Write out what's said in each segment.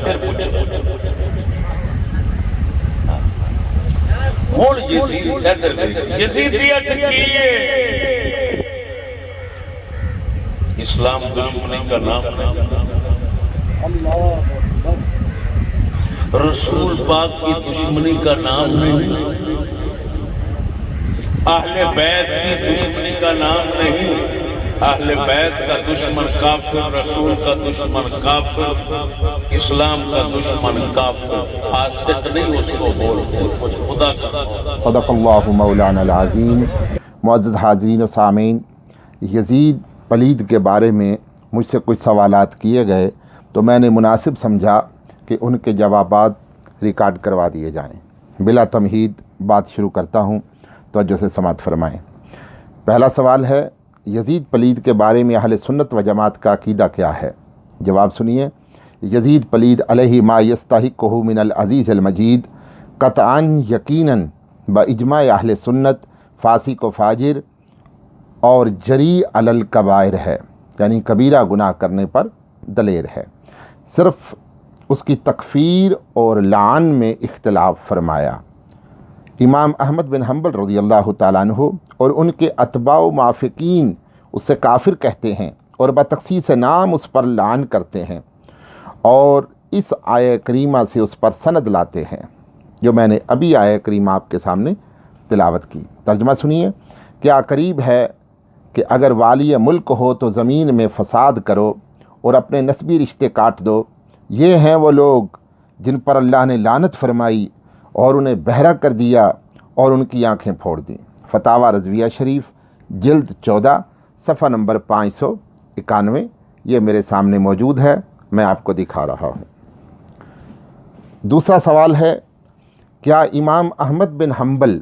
پھر کچھ ہوں یزیدیت کیے اسلام دشمنی کا نام نہیں، رسول پاک کی دشمنی کا نام نہیں، اہل بیت کی دشمنی کا نام نہیں۔ اہل بیت کا دشمن کافر، رسول کا دشمن کافر، اسلام کا دشمن کافر، فاسق نہیں اس کو بولتے، کچھ خدا کا۔ صدق اللہ مولانا العظیم۔ معزز حاضرین و سامعین، یزید پلید کے بارے میں مجھ سے کچھ سوالات کیے گئے تو میں نے مناسب سمجھا کہ ان کے جوابات ریکارڈ کروا دیے جائیں۔ بلا تمہید بات شروع کرتا ہوں، توجہ سے سماعت فرمائیں۔ پہلا سوال ہے، یزید پلید کے بارے میں اہل سنت و جماعت کا عقیدہ کیا ہے؟ جواب سنیے۔ یزید پلید علیہ ما یستحقہ من العزیز المجید قطعاً یقیناً باجماع اہل سنت فاسق و فاجر اور جری علی الکبائر ہے، یعنی کبیرہ گناہ کرنے پر دلیر ہے۔ صرف اس کی تکفیر اور لعن میں اختلاف فرمایا۔ امام احمد بن حنبل رضی اللہ تعالیٰ عنہ اور ان کے اتباع و موافقین اسے کافر کہتے ہیں اور بتخصیص نام اس پر لعن کرتے ہیں، اور اس آیہ کریمہ سے اس پر سند لاتے ہیں جو میں نے ابھی آیہ کریمہ آپ کے سامنے تلاوت کی۔ ترجمہ سنیے۔ کیا قریب ہے کہ اگر والی ملک ہو تو زمین میں فساد کرو اور اپنے نسبی رشتے کاٹ دو؟ یہ ہیں وہ لوگ جن پر اللہ نے لعنت فرمائی اور انہیں بہرا کر دیا اور ان کی آنکھیں پھوڑ دیں۔ فتاوی رضویہ شریف جلد 14 صفحہ نمبر 591، یہ میرے سامنے موجود ہے، میں آپ کو دکھا رہا ہوں۔ دوسرا سوال ہے، کیا امام احمد بن حنبل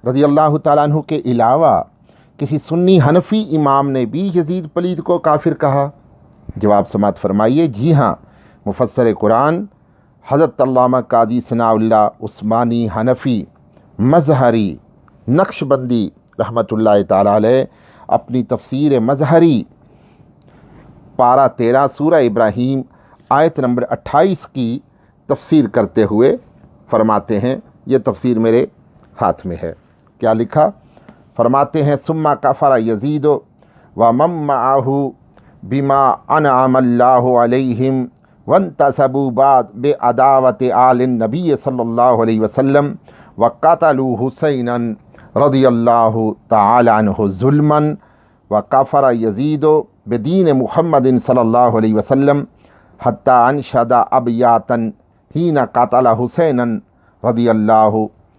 رضی اللہ تعالیٰ عنہ کے علاوہ کسی سنی حنفی امام نے بھی یزید پلید کو کافر کہا؟ جواب سماعت فرمائیے۔ جی ہاں، مفسر قرآن حضرت علامہ قاضی ثناء اللہ عثمانی حنفی مظہری نقشبندی رحمۃ اللہ تعالیٰ علیہ اپنی تفسیر مظہری پارہ 13 سورہ ابراہیم آیت نمبر 28 کی تفسیر کرتے ہوئے فرماتے ہیں، یہ تفسیر میرے ہاتھ میں ہے۔ کیا لکھا؟ فرماتے ہیں، ثم کفر یزید ومن معہ بما انعم اللہ علیہم وانتصبوا بعد بعداوت آل النبی صلی اللہ علیہ وسلم وقتلوا حسینا رضی اللہ تعالی عنہ ظلما وکفر یزید بدین محمد صلی اللہ علیہ وسلم حتی انشد ابیاتا حین قتل حسینا رضی اللہ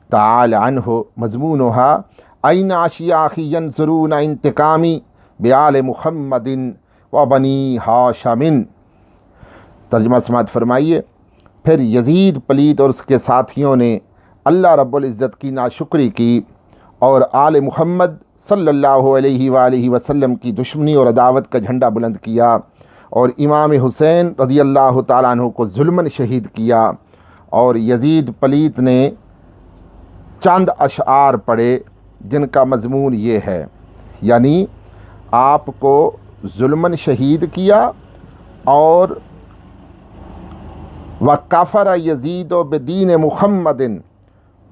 تعالی عنہ مضمونها این اشیاخی ینظرون انتقامی بآل محمد و بنی ہاشم۔ ترجمہ سماعت فرمائیے۔ پھر یزید پلید اور اس کے ساتھیوں نے اللہ رب العزت کی ناشکری کی اور آل محمد صلی اللہ علیہ وآلہ وسلم کی دشمنی اور عداوت کا جھنڈا بلند کیا اور امام حسین رضی اللہ تعالیٰ عنہ کو ظلماً شہید کیا۔ اور یزید پلید نے چند اشعار پڑھے جن کا مضمون یہ ہے، یعنی آپ کو ظلماً شہید کیا اور وَكَفَرَ یزید بدین محمد،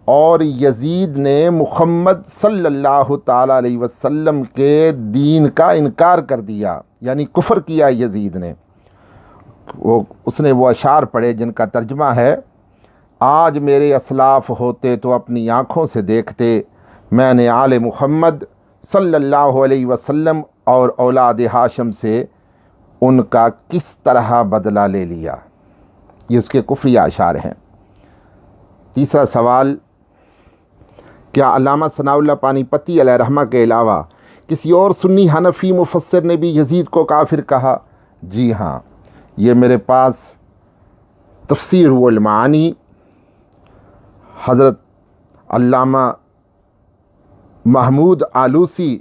اور یزید نے محمد صلی اللہ تعالیٰ علیہ وسلم کے دین کا انکار کر دیا، یعنی کفر کیا یزید نے۔ اس نے وہ اشعار پڑھے جن کا ترجمہ ہے، آج میرے اسلاف ہوتے تو اپنی آنکھوں سے دیکھتے، میں نے آل محمد صلی اللہ علیہ وسلم اور اولاد ہاشم سے ان کا کس طرح بدلہ لے لیا۔ یہ اس کے کفریہ اشعار ہیں۔ تیسرا سوال، کیا علامہ ثناء اللہ پانی پتی علیہ رحمہ کے علاوہ کسی اور سنی حنفی مفسر نے بھی یزید کو کافر کہا؟ جی ہاں، یہ میرے پاس تفسیر والمعانی حضرت علامہ محمود آلوسی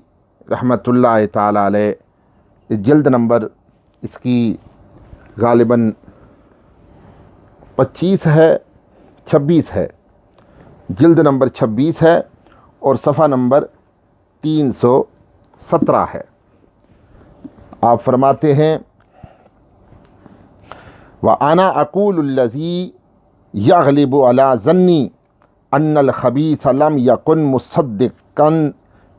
رحمۃ اللہ تعالیٰ علیہ جلد نمبر اس کی غالباً 25 ہے 26 ہے، جلد نمبر 26 ہے اور صفحہ نمبر 317 ہے۔ آپ فرماتے ہیں، وأنا أقول الذي يغلب على ظني أن الخبيث لم يكن مصدقا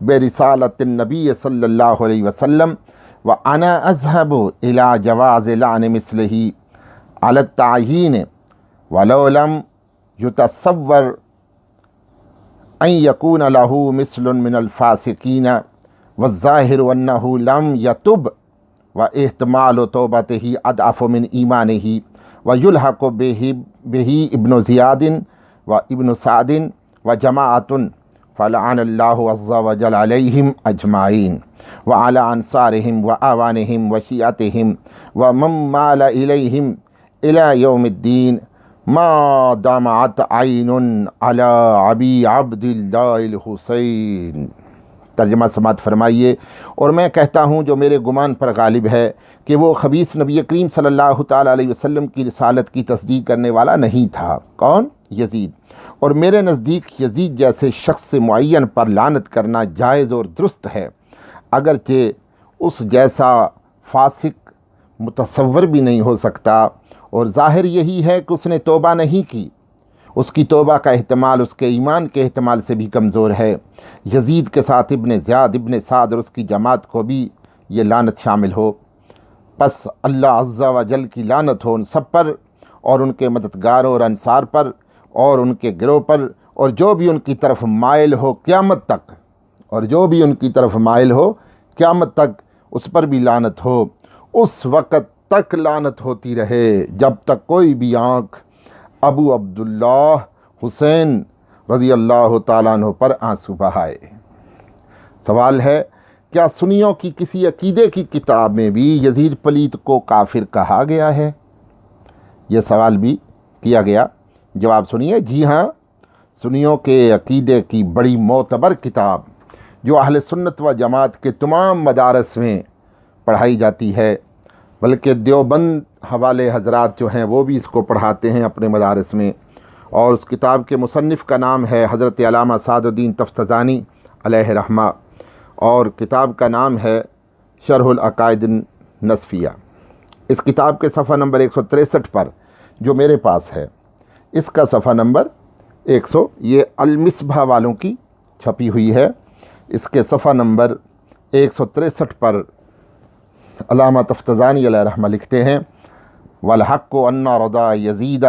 برسالة النبي صلى الله عليه وسلم وأنا أذهب إلى جواز لعن مثله على التعيين ولو لم يتصور أن يكون له مثل من الفاسقين والظاهر أنه لم يتب واحتمال توبته أضعف من إيمانه ويلحق به ابن زياد وابن سعد وجماعة فلعن الله عز وجل عليهم أجمعين وعلى أنصارهم وأعوانهم وشيعتهم ومن مال إليهم إلى يوم الدين ما دمعت عين على أبي عبد الله الحسين۔ ترجمہ سماعت فرمائیے۔ اور میں کہتا ہوں جو میرے گمان پر غالب ہے کہ وہ خبیث نبی کریم صلی اللہ تعالیٰ علیہ وسلم کی رسالت کی تصدیق کرنے والا نہیں تھا۔ کون؟ یزید۔ اور میرے نزدیک یزید جیسے شخص معین پر لعنت کرنا جائز اور درست ہے، اگرچہ اس جیسا فاسق متصور بھی نہیں ہو سکتا، اور ظاہر یہی ہے کہ اس نے توبہ نہیں کی، اس کی توبہ کا احتمال اس کے ایمان کے احتمال سے بھی کمزور ہے۔ یزید کے ساتھ ابن زیاد، ابن سعد اور اس کی جماعت کو بھی یہ لعنت شامل ہو، پس اللہ عز و جل کی لعنت ہو ان سب پر، اور ان کے مددگاروں اور انصار پر، اور ان کے گروہ پر، اور جو بھی ان کی طرف مائل ہو قیامت تک، اور جو بھی ان کی طرف مائل ہو قیامت تک اس پر بھی لعنت ہو۔ اس وقت تک لعنت ہوتی رہے جب تک کوئی بھی آنکھ ابو عبداللہ حسین رضی اللہ تعالیٰ عنہ پر آنسو بہائے۔ سوال ہے، کیا سنیوں کی کسی عقیدے کی کتاب میں بھی یزید پلیت کو کافر کہا گیا ہے؟ یہ سوال بھی کیا گیا۔ جواب سنیے، جی ہاں، سنیوں کے عقیدے کی بڑی معتبر کتاب جو اہل سنت و جماعت کے تمام مدارس میں پڑھائی جاتی ہے، بلکہ دیوبند حوالے حضرات جو ہیں وہ بھی اس کو پڑھاتے ہیں اپنے مدارس میں، اور اس کتاب کے مصنف کا نام ہے حضرت علامہ سعد الدین تفتزانی علیہ رحمہ، اور کتاب کا نام ہے شرح العقائد النصفیہ۔ اس کتاب کے صفحہ نمبر 163 پر جو میرے پاس ہے، اس کا صفحہ نمبر 100، یہ المصباح والوں کی چھپی ہوئی ہے، اس کے صفحہ نمبر 163 پر علامہ تفتزانی علیہ رحمہ لکھتے ہیں، والحق ان رضا یزید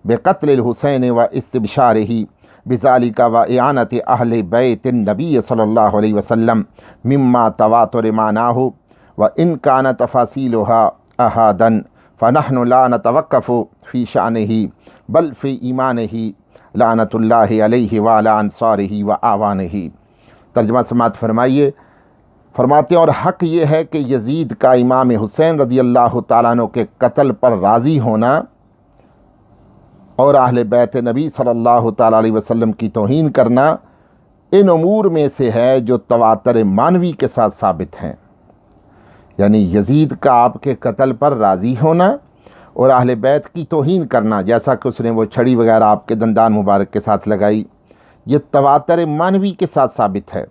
بقتل الحسین و استبشارہ بذالک و اعانت اہل بیت النبی صلی اللہ علیہ وسلم مما تواتر معناہ و ان کان تفاصیلها احادا فنحن لا نتوقف فی شأنہ بل فی ایمانہ لعنت اللہ علیہ وعلی انصارہ و اعوانہ۔ ترجمہ سماعت فرمائیے۔ فرماتے ہیں، اور حق یہ ہے کہ یزید کا امام حسین رضی اللہ تعالیٰ عنہ کے قتل پر راضی ہونا اور اہل بیت نبی صلی اللہ تعالیٰ علیہ وسلم کی توہین کرنا ان امور میں سے ہے جو تواتر معنوی کے ساتھ ثابت ہیں۔ یعنی یزید کا آپ کے قتل پر راضی ہونا اور اہل بیت کی توہین کرنا، جیسا کہ اس نے وہ چھڑی وغیرہ آپ کے دندان مبارک کے ساتھ لگائی، یہ تواتر معنوی کے ساتھ ثابت ہے،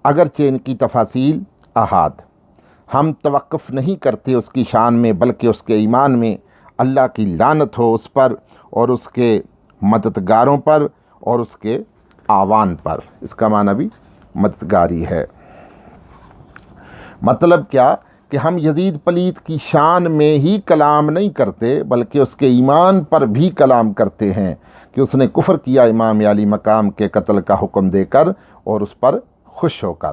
اگرچہ ان کی تفاصیل احاد۔ ہم توقف نہیں کرتے اس کی شان میں، بلکہ اس کے ایمان میں اللہ کی لعنت ہو اس پر اور اس کے مددگاروں پر اور اس کے آوان پر۔ اس کا معنی بھی مددگاری ہے۔ مطلب کیا کہ ہم یزید پلیت کی شان میں ہی کلام نہیں کرتے، بلکہ اس کے ایمان پر بھی کلام کرتے ہیں کہ اس نے کفر کیا امام علی مقام کے قتل کا حکم دے کر اور اس پر خوش ہو کر۔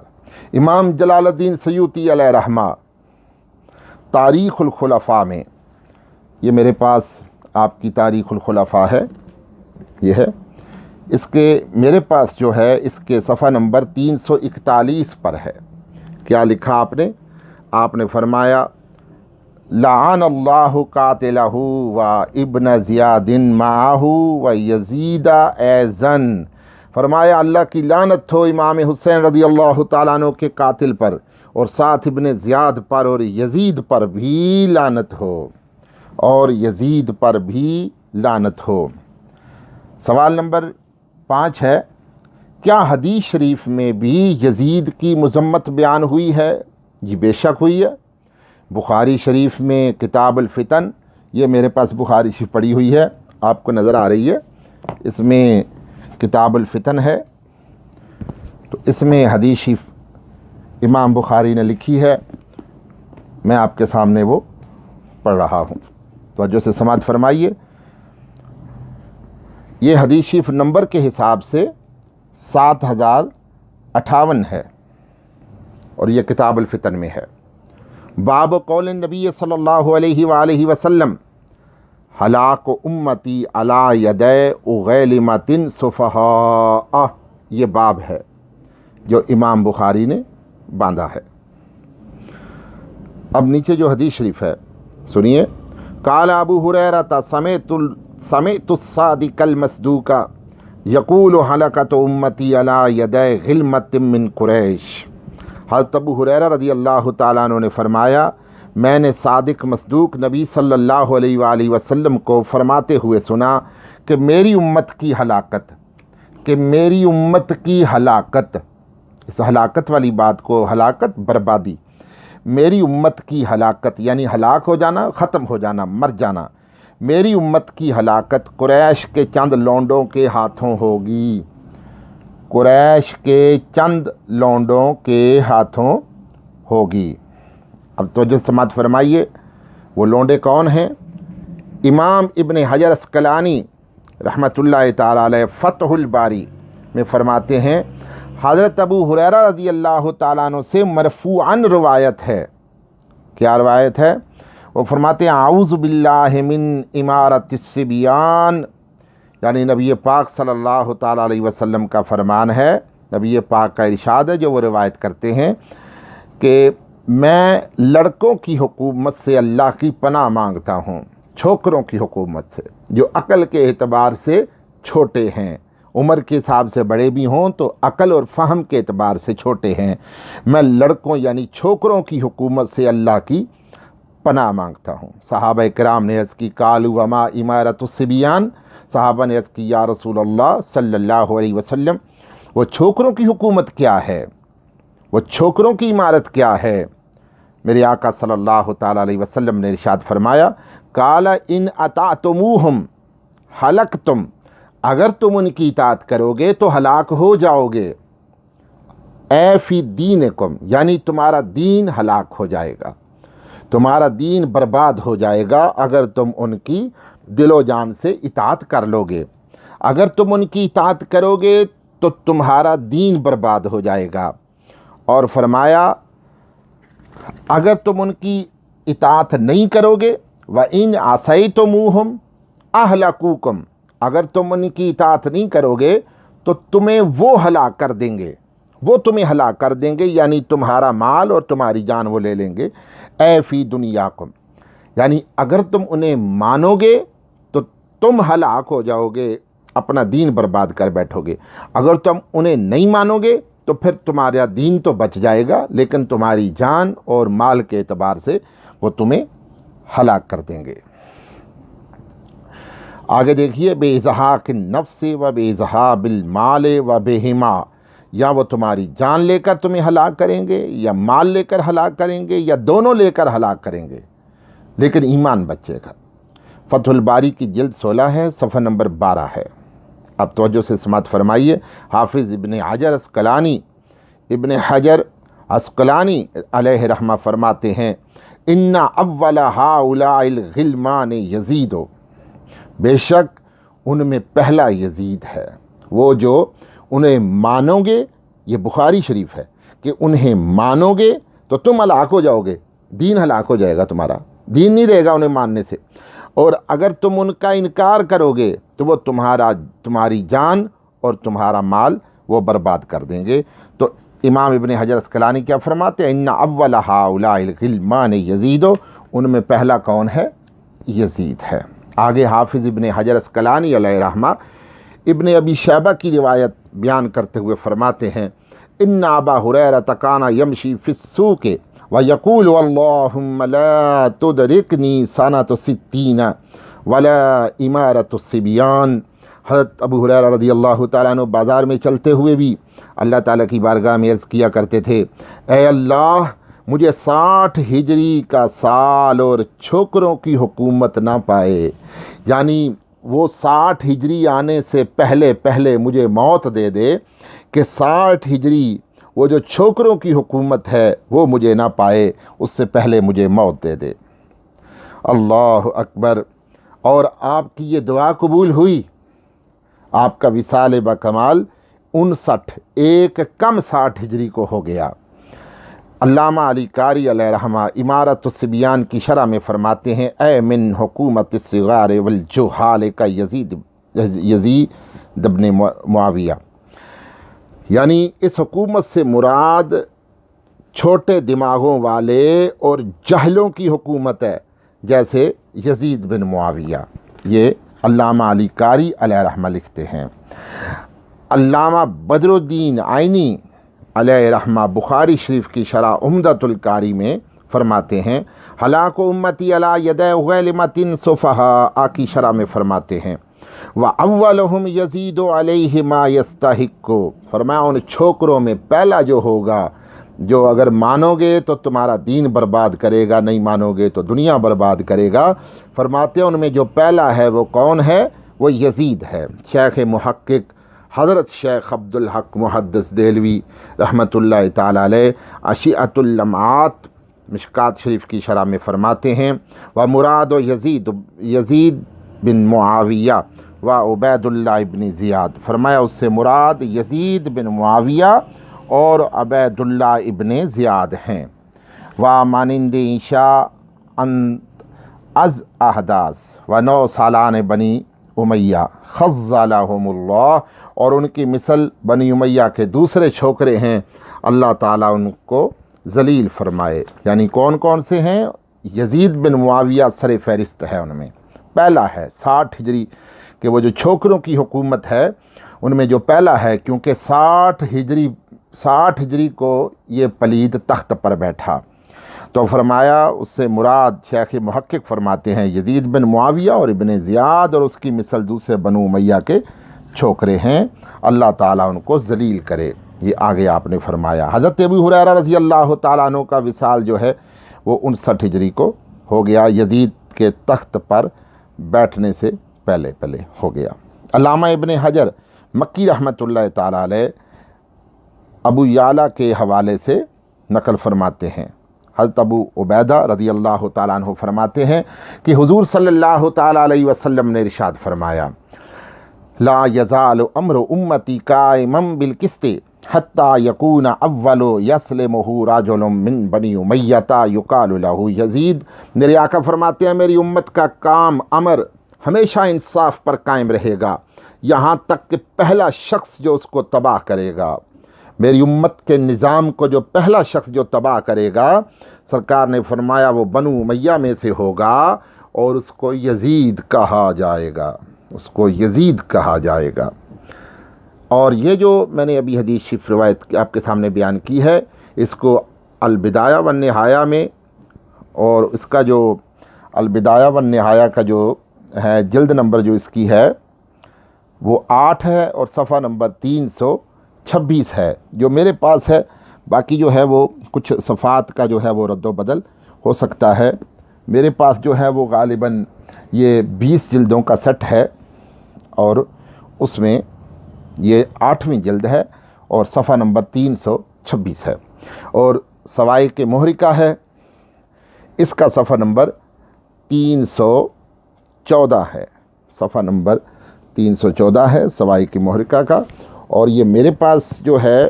امام جلال الدین سیوطی علیہ رحمہ تاریخ الخلفاء میں، یہ میرے پاس آپ کی تاریخ الخلفاء ہے، یہ ہے، اس کے میرے پاس جو ہے اس کے صفحہ نمبر 341 پر ہے۔ کیا لکھا آپ نے فرمایا، لعن اللہ قاتلہ و ابن زیاد معہ و یزید ایضاً۔ فرمایا اللہ کی لعنت ہو امام حسین رضی اللہ تعالیٰ عنہ کے قاتل پر اور ساتھ ابن زیاد پر اور یزید پر بھی لعنت ہو، اور یزید پر بھی لعنت ہو۔ سوال نمبر 5 ہے، کیا حدیث شریف میں بھی یزید کی مذمت بیان ہوئی ہے؟ جی بے شک ہوئی ہے۔ بخاری شریف میں کتاب الفتن یہ میرے پاس بخاری شریف پڑی ہوئی ہے، آپ کو نظر آ رہی ہے، اس میں کتاب الفتن ہے، تو اس میں حدیث شریف امام بخاری نے لکھی ہے، میں آپ کے سامنے وہ پڑھ رہا ہوں، توجہ سے سماعت فرمائیے۔ یہ حدیث شریف نمبر کے حساب سے 7058 ہے اور یہ کتاب الفتن میں ہے۔ باب قول نبی صلی اللہ علیہ وآلہ وسلم ہلاک امتی علی یدی اغیلمۃ صفہاء، یہ باب ہے جو امام بخاری نے باندھا ہے۔ اب نیچے جو حدیث شریف ہے سنیے۔ قال ابو ہریرہ سمعت الصادق المصدوق یقول ہلکت امتی علی یدی غلمۃ من قریش۔ حضرت ابو ہریرہ رضی اللہ تعالیٰ عنہ نے فرمایا، میں نے صادق مصدوق نبی صلی اللہ علیہ وآلہ وسلم کو فرماتے ہوئے سنا کہ میری امت کی ہلاکت، اس ہلاکت والی بات کو، ہلاکت بربادی، میری امت کی ہلاکت یعنی ہلاک ہو جانا، ختم ہو جانا، مر جانا، میری امت کی ہلاکت قریش کے چند لونڈوں کے ہاتھوں ہوگی، قریش کے چند لونڈوں کے ہاتھوں ہوگی۔ اب توجہ سماعت فرمائیے، وہ لونڈے کون ہیں؟ امام ابن حجر عسقلانی رحمۃ اللہ تعالی علیہ فتح الباری میں فرماتے ہیں، حضرت ابو ہریرہ رضی اللہ تعالیٰ عنہ سے مرفوعاً روایت ہے۔ کیا روایت ہے؟ وہ فرماتے ہیں، اعوذ باللہ من امارۃ الصبیان، یعنی نبی پاک صلی اللہ تعالیٰ علیہ وسلم کا فرمان ہے، نبی پاک کا ارشاد ہے جو وہ روایت کرتے ہیں کہ میں لڑکوں کی حکومت سے اللہ کی پناہ مانگتا ہوں، چھوکروں کی حکومت سے جو عقل کے اعتبار سے چھوٹے ہیں، عمر کے حساب سے بڑے بھی ہوں تو عقل اور فہم کے اعتبار سے چھوٹے ہیں، میں لڑکوں یعنی چھوکروں کی حکومت سے اللہ کی پناہ مانگتا ہوں۔ صحابہ کرام نے عرض کی، قالوا وما امارۃ الصبیان، صحابہ نے عرض کی، یا رسول اللہ صلی اللہ علیہ وسلم، وہ چھوکروں کی حکومت کیا ہے، وہ چھوکروں کی عمارت کیا ہے؟ میرے آقا صلی اللہ تعالیٰ علیہ وسلم نے ارشاد فرمایا، قال ان اطعتموہم ہلکتم، اگر تم ان کی اطاعت کرو گے تو ہلاک ہو جاؤ گے، اے فی دینکم، یعنی تمہارا دین ہلاک ہو جائے گا، تمہارا دین برباد ہو جائے گا اگر تم ان کی دل و جان سے اطاعت کر لو گے، اگر تم ان کی اطاعت کرو گے تو تمہارا دین برباد ہو جائے گا۔ اور فرمایا اگر تم ان کی اطاعت نہیں کرو گے، وَإِنْ عَصَيْتُمُوهُمْ أَهْلَكُوكُمْ، اگر تم ان کی اطاعت نہیں کرو گے تو تمہیں وہ ہلاک کر دیں گے، وہ تمہیں ہلاک کر دیں گے، یعنی تمہارا مال اور تمہاری جان وہ لے لیں گے، اے فی دنیاکم، یعنی اگر تم انہیں مانو گے تو تم ہلاک ہو جاؤ گے، اپنا دین برباد کر بیٹھو گے، اگر تم انہیں نہیں مانو گے تو پھر تمہارا دین تو بچ جائے گا لیکن تمہاری جان اور مال کے اعتبار سے وہ تمہیں ہلاک کر دیں گے۔ آگے دیکھیے، بے اظہاق النفس و بے اظہاب المال و بہما، یا وہ تمہاری جان لے کر تمہیں ہلاک کریں گے یا مال لے کر ہلاک کریں گے یا دونوں لے کر ہلاک کریں گے، لیکن ایمان بچے گا۔ فتح الباری کی جلد 16 ہے، صفحہ نمبر 12 ہے۔ اب توجہ سے سماعت فرمائیے، حافظ ابن حجر عسقلانی علیہ رحمہ فرماتے ہیں، ان اول ہؤلاء الغلمان یزید، بے شک ان میں پہلا یزید ہے، وہ جو انہیں مانو گے، یہ بخاری شریف ہے کہ انہیں مانو گے تو تم ہلاک ہو جاؤ گے، دین ہلاک ہو جائے گا، تمہارا دین نہیں رہے گا انہیں ماننے سے، اور اگر تم ان کا انکار کرو گے تو وہ تمہاری جان اور تمہارا مال وہ برباد کر دیں گے۔ تو امام ابن حجر عسقلانی کیا فرماتے ہیں، ان اول ہؤلاء الغلمان یزید، ان میں پہلا کون ہے؟ یزید ہے۔ آگے حافظ ابن حجر عسقلانی علیہ رحمہ ابن ابی شیبہ کی روایت بیان کرتے ہوئے فرماتے ہیں، ان ابا ہریرہ کان یمشی فی السوق ویقول اللہم لا تدرکنی سنۃ 60 ولا امارۃ الصبیان۔ حضرت ابو ہریرہ رضی اللہ تعالیٰ عنہ بازار میں چلتے ہوئے بھی اللہ تعالیٰ کی بارگاہ میں عرض کیا کرتے تھے، اے اللہ مجھے 60 ہجری کا سال اور چھوکروں کی حکومت نہ پائے، یعنی وہ 60 ہجری آنے سے پہلے پہلے مجھے موت دے دے کہ 60 ہجری وہ جو چھوکروں کی حکومت ہے وہ مجھے نہ پائے، اس سے پہلے مجھے موت دے دے۔ اللہ اکبر۔ اور آپ کی یہ دعا قبول ہوئی، آپ کا وصال بکمال 59 ایک کم 60 ہجری کو ہو گیا۔ علامہ علی قاری علیہ رحمہ امارت الصبیان کی شرح میں فرماتے ہیں، اے من حکومت الصغار والجہال کا یزید ابن معاویہ، یعنی اس حکومت سے مراد چھوٹے دماغوں والے اور جہلوں کی حکومت ہے، جیسے یزید بن معاویہ۔ یہ علامہ علی قاری علیہ رحمہ لکھتے ہیں۔ علامہ بدر الدین عینی علیہ رحمہ بخاری شریف کی شرح عمدۃ القاری میں فرماتے ہیں، ہلاک امتی علی یدی غیلمۃ صفہاء کی شرح میں فرماتے ہیں، وَأَوَّلُهُمْ يَزِيدُ عَلَيْهِ مَا يَسْتَحِقُّ، فرمایا ان چھوکروں میں پہلا جو ہوگا، جو اگر مانو گے تو تمہارا دین برباد کرے گا، نہیں مانو گے تو دنیا برباد کرے گا۔ فرماتے ہیں ان میں جو پہلا ہے وہ کون ہے؟ وہ یزید ہے۔ شیخ محقق حضرت شیخ عبدالحق محدث دہلوی رحمۃ اللہ تعالی علیہ اشیعۃ اللمعات مشکات شریف کی شرح میں فرماتے ہیں، وَمُرَادُ یزید بن معاویہ و عبید اللہ ابن زیاد، فرمایا اس سے مراد یزید بن معاویہ اور عبید اللہ ابن زیاد ہیں۔ وَمَانِندِ عِشَاء از احداث و 9 سالان بنی امیہ خذلہم اللہ، اور ان کی مثل بنی امیہ کے دوسرے چھوکرے ہیں، اللہ تعالیٰ ان کو ذلیل فرمائے۔ یعنی کون کون سے ہیں؟ یزید بن معاویہ سر فہرست ہے، ان میں پہلا ہے 60 ہجری کہ وہ جو چھوکروں کی حکومت ہے ان میں جو پہلا ہے، کیونکہ 60 ہجری کو یہ پلید تخت پر بیٹھا، تو فرمایا اس سے مراد شیخ محقق فرماتے ہیں یزید بن معاویہ اور ابن زیاد، اور اس کی مثل دوسرے بنو امیہ کے چھوکرے ہیں، اللہ تعالیٰ ان کو ذلیل کرے۔ یہ آگے آپ نے فرمایا۔ حضرت ابو ہریرہ رضی اللہ تعالیٰ عنہ کا وصال جو ہے وہ 59 ہجری کو ہو گیا، یزید کے تخت پر بیٹھنے سے پہلے ہو گیا۔ علامہ ابن حجر مکی رحمۃ اللہ تعالیٰ علیہ ابو یعلا کے حوالے سے نقل فرماتے ہیں، حضرت ابو عبیدہ رضی اللہ تعالیٰ عنہ فرماتے ہیں کہ حضور صلی اللہ تعالیٰ علیہ وسلم نے ارشاد فرمایا، لا یزال امر امتی قائما بالقسط حتی یکون اول یسلمہ رجل من بنی امیہ یقال لہ یزید، میرے آقا فرماتے ہیں میری امت کا کام امر ہمیشہ انصاف پر قائم رہے گا، یہاں تک کہ پہلا شخص جو اس کو تباہ کرے گا، میری امت کے نظام کو جو پہلا شخص جو تباہ کرے گا، سرکار نے فرمایا وہ بنو امیہ میں سے ہوگا، اور اس کو یزید کہا جائے گا، اس کو یزید کہا جائے گا۔ اور یہ جو میں نے ابھی حدیث شریف روایت آپ کے سامنے بیان کی ہے، اس کو البدایہ والنہایہ میں، اور اس کا جو البدایہ والنہایہ کا جو ہے جلد نمبر جو اس کی ہے وہ 8 ہے، اور صفحہ نمبر 326 ہے جو میرے پاس ہے، باقی جو ہے وہ کچھ صفحات کا جو ہے وہ رد و بدل ہو سکتا ہے۔ میرے پاس جو ہے وہ غالباً یہ 20 جلدوں کا سیٹ ہے، اور اس میں یہ 8ویں جلد ہے، اور صفحہ نمبر 326 ہے، اور سوائق محرقہ ہے، اس کا صفحہ نمبر 314 ہے، صفحہ نمبر 314 ہے سوائق محرقہ کا، اور یہ میرے پاس جو ہے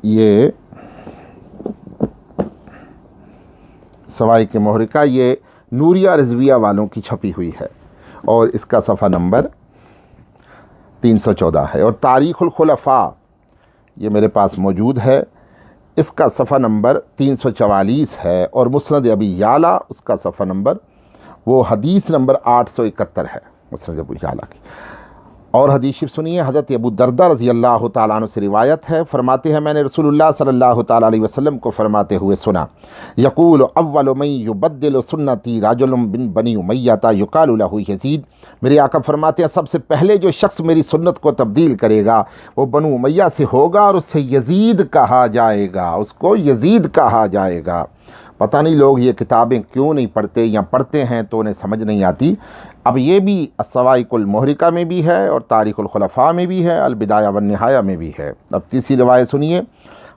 یہ سوائق محرقہ یہ نوریہ رضویہ والوں کی چھپی ہوئی ہے، اور اس کا صفحہ نمبر 314 ہے، اور تاریخ الخلفاء یہ میرے پاس موجود ہے، اس کا صفحہ نمبر 344 ہے، اور مسند ابی یعلا اس کا صفحہ نمبر وہ حدیث نمبر 871 ہے، مسند ابی یعلا کی۔ اور حدیث شریف سنیے، حضرت ابو دردہ رضی اللہ تعالیٰ عنہ سے روایت ہے، فرماتے ہیں میں نے رسول اللہ صلی اللہ تعالیٰ علیہ وسلم کو فرماتے ہوئے سنا، یقول اول من یبدل سنتی رجل بن بنی امیہ یقال لہ یزید، میرے آقا فرماتے ہیں سب سے پہلے جو شخص میری سنت کو تبدیل کرے گا وہ بنو امیہ سے ہوگا اور اسے یزید کہا جائے گا، اس کو یزید کہا جائے گا۔ پتہ نہیں لوگ یہ کتابیں کیوں نہیں پڑھتے، یا پڑھتے ہیں تو انہیں سمجھ نہیں آتی۔ اب یہ بھی الصواعق المحرقہ میں بھی ہے اور تاریخ الخلفاء میں بھی ہے، البدایہ والنہایہ میں بھی ہے۔ اب تیسری روایت سنیے،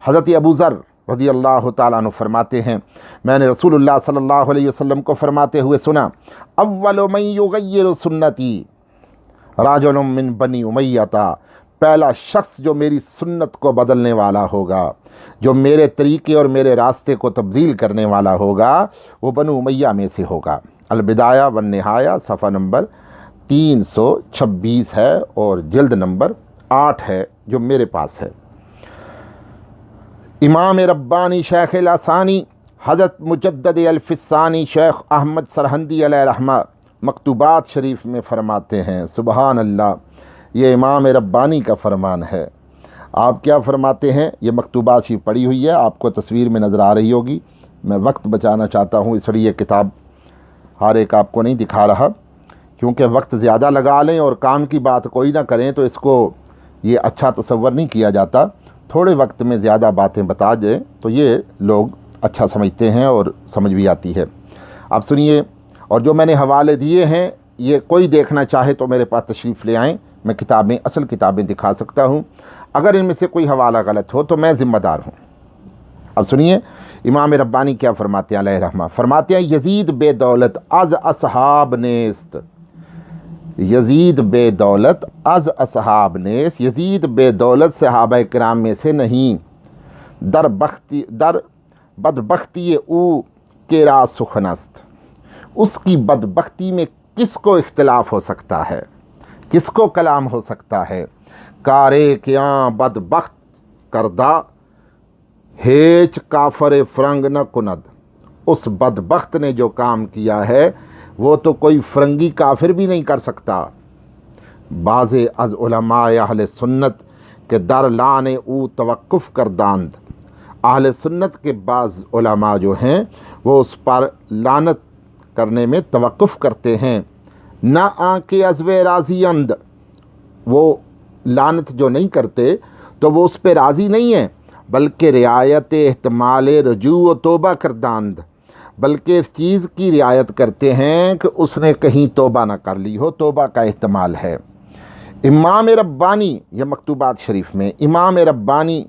حضرت ابو ذر رضی اللہ تعالیٰ عنہ فرماتے ہیں میں نے رسول اللہ صلی اللہ علیہ وسلم کو فرماتے ہوئے سنا، اول من یغیر سنتی رجل من بنی امیہ، پہلا شخص جو میری سنت کو بدلنے والا ہوگا، جو میرے طریقے اور میرے راستے کو تبدیل کرنے والا ہوگا، وہ بنو امیہ میں سے ہوگا۔ البدایہ والنہایہ صفحہ نمبر 326 ہے اور جلد نمبر 8 ہے جو میرے پاس ہے۔ امام ربانی شیخ الاسانی حضرت مجدد الفسانی شیخ احمد سرہندی علیہ رحمہ مکتوبات شریف میں فرماتے ہیں، سبحان اللہ، یہ امام ربانی کا فرمان ہے۔ آپ کیا فرماتے ہیں؟ یہ مکتوبات شریف پڑھی ہوئی ہے، آپ کو تصویر میں نظر آ رہی ہوگی، میں وقت بچانا چاہتا ہوں اس لیے یہ کتاب ہر ایک آپ کو نہیں دکھا رہا، کیونکہ وقت زیادہ لگا لیں اور کام کی بات کوئی نہ کریں تو اس کو یہ اچھا تصور نہیں کیا جاتا۔ تھوڑے وقت میں زیادہ باتیں بتا دیں تو یہ لوگ اچھا سمجھتے ہیں اور سمجھ بھی آتی ہے۔ آپ سنیے، اور جو میں نے حوالے دیے ہیں یہ کوئی دیکھنا چاہے تو میرے پاس تشریف لے آئیں، میں کتابیں اصل کتابیں دکھا سکتا ہوں، اگر ان میں سے کوئی حوالہ غلط ہو تو میں ذمہ دار ہوں۔ اب سنیے امام ربانی کیا فرماتے ہیں علیہ رحمہ، فرماتے ہیں یزید بے دولت از اصحاب نیست، یزید بے دولت از اصحاب نیست، یزید بے دولت صحابہ کرام میں سے نہیں، در بدبختی او کے را سخن است، اس کی بدبختی میں کس کو اختلاف ہو سکتا ہے، کس کو کلام ہو سکتا ہے، کارے کیاں بدبخت کردہ ہیچ کافر فرنگ نہ کند، اس بدبخت نے جو کام کیا ہے وہ تو کوئی فرنگی کافر بھی نہیں کر سکتا۔ بعض از علماء اہل سنت کے در لان او توقف کرداند، اہل سنت کے بعض علماء جو ہیں وہ اس پر لعنت کرنے میں توقف کرتے ہیں، نہ آنکھ ازوے راضی اند، وہ لعنت جو نہیں کرتے تو وہ اس پہ راضی نہیں ہیں، بلکہ رعایت احتمال رجوع و توبہ کرداند، بلکہ اس چیز کی رعایت کرتے ہیں کہ اس نے کہیں توبہ نہ کر لی ہو، توبہ کا احتمال ہے۔ امام ربانی، یہ مکتوبات شریف میں امام ربانی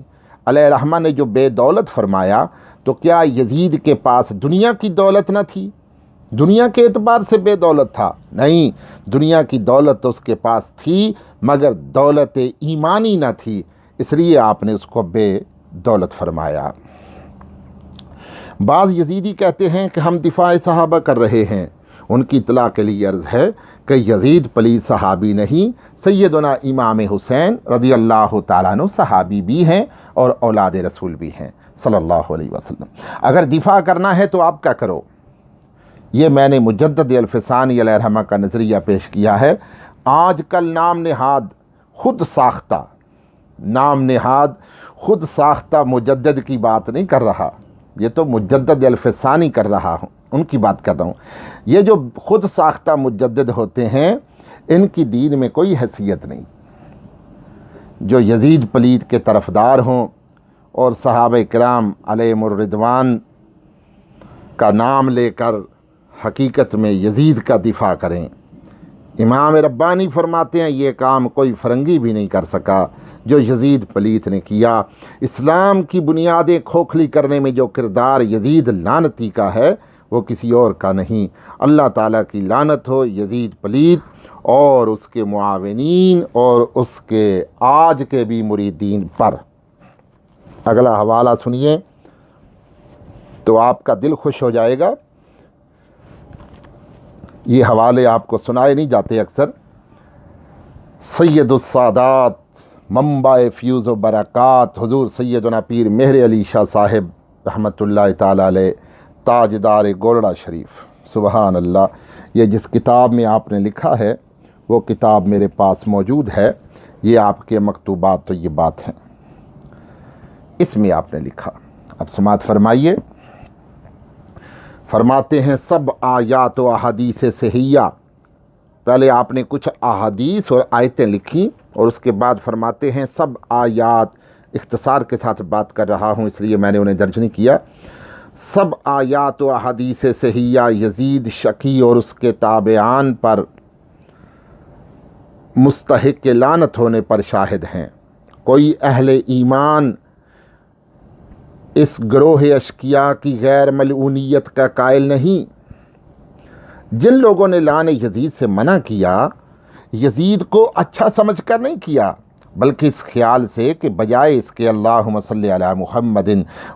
علیہ رحمہ نے جو بے دولت فرمایا تو کیا یزید کے پاس دنیا کی دولت نہ تھی؟ دنیا کے اعتبار سے بے دولت تھا؟ نہیں، دنیا کی دولت تو اس کے پاس تھی مگر دولت ایمانی نہ تھی، اس لیے آپ نے اس کو بے دولت فرمایا۔ بعض یزیدی کہتے ہیں کہ ہم دفاع صحابہ کر رہے ہیں، ان کی اطلاع کے لیے عرض ہے کہ یزید پلیز صحابی نہیں، سیدنا امام حسین رضی اللہ تعالیٰ عنہ صحابی بھی ہیں اور اولاد رسول بھی ہیں صلی اللہ علیہ وسلم۔ اگر دفاع کرنا ہے تو آپ کیا کرو؟ یہ میں نے مجدد الفسانی علیہ رحمہ کا نظریہ پیش کیا ہے۔ آج کل نام نہاد خود ساختہ، نام نہاد خود ساختہ مجدد کی بات نہیں کر رہا، یہ تو مجدد الفسانی کر رہا ہوں، ان کی بات کر رہا ہوں۔ یہ جو خود ساختہ مجدد ہوتے ہیں ان کی دین میں کوئی حیثیت نہیں۔ جو یزید پلید کے طرفدار ہوں اور صحابہ کرام علیہم الرضوان کا نام لے کر حقیقت میں یزید کا دفاع کریں، امام ربانی فرماتے ہیں یہ کام کوئی فرنگی بھی نہیں کر سکا جو یزید پلیت نے کیا۔ اسلام کی بنیادیں کھوکھلی کرنے میں جو کردار یزید لعنتی کا ہے وہ کسی اور کا نہیں۔ اللہ تعالیٰ کی لعنت ہو یزید پلیت اور اس کے معاونین اور اس کے آج کے بھی مریدین پر۔ اگلا حوالہ سنیے تو آپ کا دل خوش ہو جائے گا، یہ حوالے آپ کو سنائے نہیں جاتے اکثر۔ سید السادات منبع فیوز و برکات حضور سیدنا پیر مہر علی شاہ صاحب رحمۃ اللہ تعالی علیہ، تاجدار گولڑا شریف، سبحان اللہ۔ یہ جس کتاب میں آپ نے لکھا ہے وہ کتاب میرے پاس موجود ہے، یہ آپ کے مکتوبات طیبات ہیں، اس میں آپ نے لکھا۔ اب سماعت فرمائیے، فرماتے ہیں سب آیات و احادیث صحیحہ، پہلے آپ نے کچھ احادیث اور آیتیں لکھی اور اس کے بعد فرماتے ہیں سب آیات، اختصار کے ساتھ بات کر رہا ہوں اس لیے میں نے انہیں درج نہیں کیا، سب آیات و احادیث صحیحہ یزید شقی اور اس کے تابعان پر مستحق لعنت ہونے پر شاہد ہیں۔ کوئی اہل ایمان اس گروہ اشقیاء کی غیر ملعونیت کا قائل نہیں۔ جن لوگوں نے لعن یزید سے منع کیا، یزید کو اچھا سمجھ کر نہیں کیا، بلکہ اس خیال سے کہ بجائے اس کے اللہم صلی علی محمد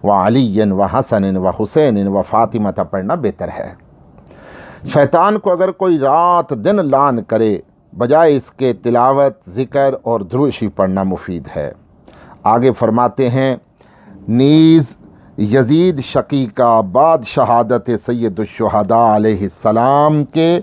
و علی و حسن و حسین و فاطمہ پڑھنا بہتر ہے۔ شیطان کو اگر کوئی رات دن لعن کرے، بجائے اس کے تلاوت، ذکر اور دروشی پڑھنا مفید ہے۔ آگے فرماتے ہیں نیز یزید شقی کا بعد شہادت سید الشہداء علیہ السلام کے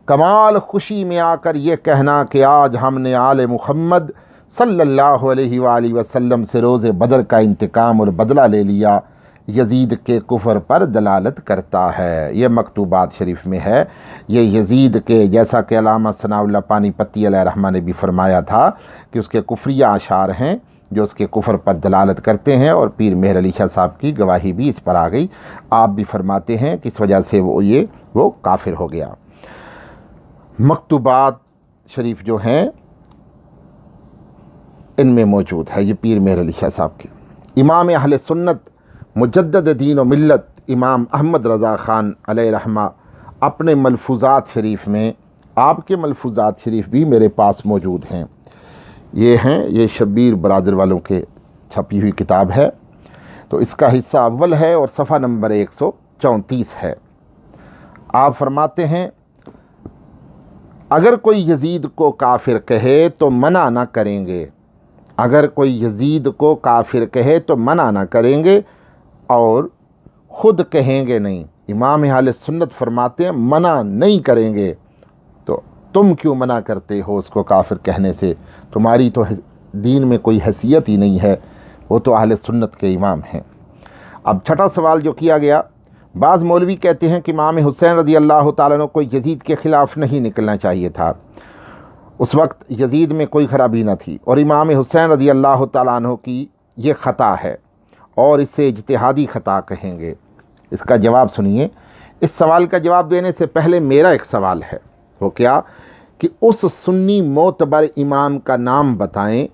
کمال خوشی میں آ کر یہ کہنا کہ آج ہم نے آل محمد صلی اللہ علیہ وآلہ وسلم سے روز بدر کا انتقام اور بدلہ لے لیا، یزید کے کفر پر دلالت کرتا ہے۔ یہ مکتوبات شریف میں ہے۔ یہ یزید کے، جیسا کہ علامہ ثناء اللہ پانی پتی علیہ رحمہ نے بھی فرمایا تھا کہ اس کے کفریہ اشعار ہیں جو اس کے کفر پر دلالت کرتے ہیں، اور پیر مہر علی شاہ صاحب کی گواہی بھی اس پر آ گئی۔ آپ بھی فرماتے ہیں کہ اس وجہ سے وہ کافر ہو گیا۔ مکتوبات شریف جو ہیں ان میں موجود ہے، یہ پیر مہر علی شاہ صاحب کی۔ امام اہل سنت مجدد دین و ملت امام احمد رضا خان علیہ رحمہ اپنے ملفوظات شریف میں، آپ کے ملفوظات شریف بھی میرے پاس موجود ہیں، یہ ہیں، یہ شبیر برادر والوں کے چھپی ہوئی کتاب ہے، تو اس کا حصہ اول ہے اور صفحہ نمبر 134 ہے۔ آپ فرماتے ہیں اگر کوئی یزید کو کافر کہے تو منع نہ کریں گے، اگر کوئی یزید کو کافر کہے تو منع نہ کریں گے اور خود کہیں گے نہیں۔ امام اہل سنت فرماتے ہیں منع نہیں کریں گے، تو تم کیوں منع کرتے ہو اس کو کافر کہنے سے؟ تمہاری تو دین میں کوئی حیثیت ہی نہیں ہے، وہ تو اہل سنت کے امام ہیں۔ اب چھٹا سوال جو کیا گیا، بعض مولوی کہتے ہیں کہ امام حسین رضی اللہ تعالیٰ عنہ کو یزید کے خلاف نہیں نکلنا چاہیے تھا، اس وقت یزید میں کوئی خرابی نہ تھی، اور امام حسین رضی اللہ تعالیٰ عنہ کی یہ خطا ہے اور اسے اجتہادی خطا کہیں گے۔ اس کا جواب سنیے۔ اس سوال کا جواب دینے سے پہلے میرا ایک سوال ہے، وہ کیا کہ اس سنی معتبر امام کا نام بتائیں،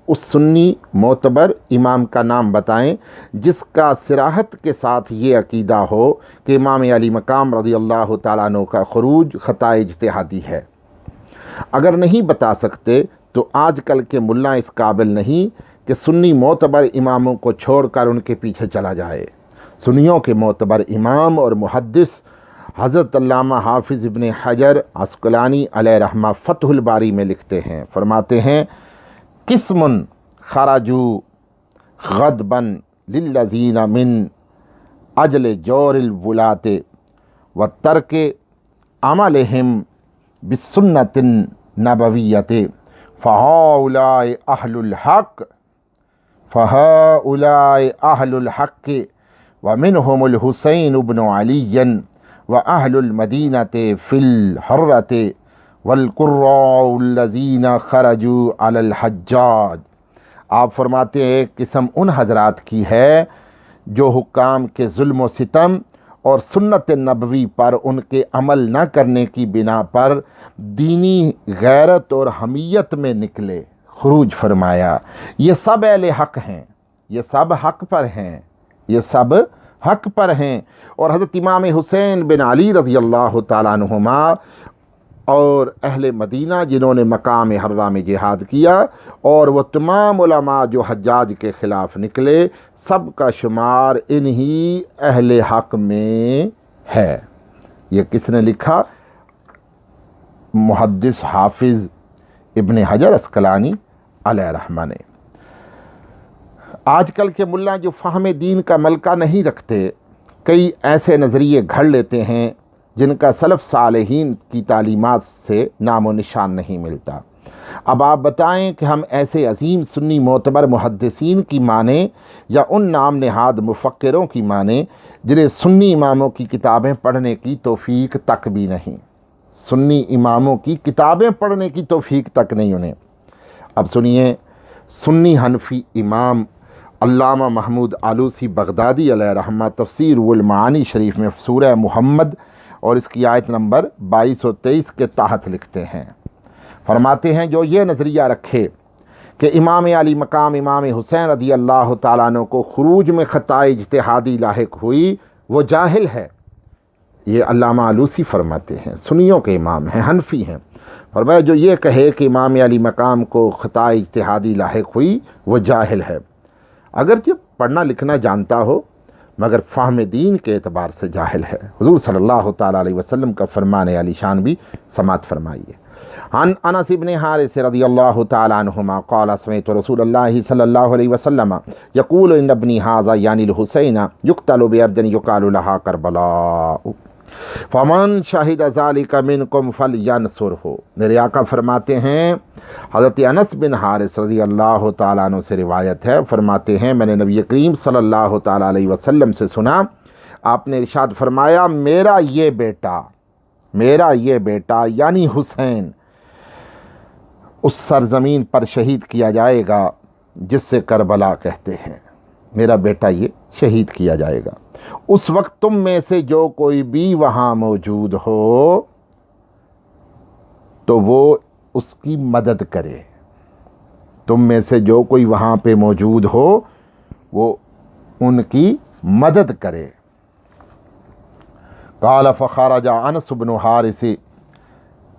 اس سنی معتبر امام کا نام بتائیں جس کا صراحت کے ساتھ یہ عقیدہ ہو کہ امام علی مقام رضی اللہ تعالیٰ عنہ کا خروج خطا اجتہادی ہے۔ اگر نہیں بتا سکتے تو آج کل کے ملا اس قابل نہیں کہ سنی معتبر اماموں کو چھوڑ کر ان کے پیچھے چلا جائے۔ سنیوں کے معتبر امام اور محدث حضرت علامہ حافظ ابن حجر عسقلانی علیہ رحمہ فتح الباری میں لکھتے ہیں، فرماتے ہیں قسم خرجوا غضبا للذین من اجل جور الولات وترک عملہم بالسنت النبویۃ فہؤلاء اہل الحق ومنہم الحسین بن علی وأهل المدينة في الحرة والقراء الذين خرجوا على الحجاج۔ آپ فرماتے ہیں ایک قسم ان حضرات کی ہے جو حکام کے ظلم و ستم اور سنت نبوی پر ان کے عمل نہ کرنے کی بنا پر دینی غیرت اور حمیت میں نکلے، خروج فرمایا۔ یہ سب اہل حق ہیں، یہ سب حق پر ہیں، یہ سب حق پر ہیں، اور حضرت امام حسین بن علی رضی اللہ تعالیٰ عنہما اور اہل مدینہ جنہوں نے مقام حرہ میں جہاد کیا، اور وہ تمام علماء جو حجاج کے خلاف نکلے، سب کا شمار انہی اہل حق میں ہے۔ یہ کس نے لکھا؟ محدث حافظ ابن حجر عسقلانی علیہ رحمہ نے۔ آج کل کے ملا جو فہم دین کا ملکہ نہیں رکھتے، کئی ایسے نظریے گھڑ لیتے ہیں جن کا سلف صالحین کی تعلیمات سے نام و نشان نہیں ملتا۔ اب آپ بتائیں کہ ہم ایسے عظیم سنی معتبر محدثین کی مانیں یا ان نام نہاد مفکروں کی مانیں جنہیں سنی اماموں کی کتابیں پڑھنے کی توفیق تک بھی نہیں، سنی اماموں کی کتابیں پڑھنے کی توفیق تک نہیں انہیں۔ اب سنیے، سنی حنفی امام علامہ محمود آلوسی بغدادی علیہ رحمہ تفسیر والمعانی شریف میں سورہ محمد اور اس کی آیت نمبر 22 و 23 کے تحت لکھتے ہیں، فرماتے ہیں جو یہ نظریہ رکھے کہ امام علی مقام امام حسین رضی اللہ تعالیٰ عنہ کو خروج میں خطائے اجتہادی لاحق ہوئی وہ جاہل ہے۔ یہ علامہ آلوسی فرماتے ہیں، سنیوں کے امام ہیں، حنفی ہیں۔ فرمایا جو یہ کہے کہ امام علی مقام کو خطائے اجتہادی لاحق ہوئی وہ جاہل ہے، اگرچہ پڑھنا لکھنا جانتا ہو مگر فہم دین کے اعتبار سے جاہل ہے۔ حضور صلی اللہ تعالیٰ علیہ وسلم کا فرمان علی شان بھی سماعت فرمائیے۔ عن انس بن حارث رضی اللہ تعالیٰ عنہما قال سمعت رسول اللہ صلی اللہ علیہ وسلم یقول ان ابنی ھذا یعنی الحسین یقتل بارض یقال لها کربلاء فمن شہد ذلک منکم فلینصرہ۔ میرے آقا فرماتے ہیں، حضرت انس بن حارث رضی اللہ تعالیٰ عنہ سے روایت ہے، فرماتے ہیں میں نے نبی کریم صلی اللہ تعالیٰ علیہ وسلم سے سنا، آپ نے ارشاد فرمایا میرا یہ بیٹا یعنی حسین اس سرزمین پر شہید کیا جائے گا جس سے کربلا کہتے ہیں، میرا بیٹا یہ شہید کیا جائے گا۔ اس وقت تم میں سے جو کوئی بھی وہاں موجود ہو تو وہ اس کی مدد کرے، تم میں سے جو کوئی وہاں پہ موجود ہو وہ ان کی مدد کرے۔ قال فخرج انس بن حارث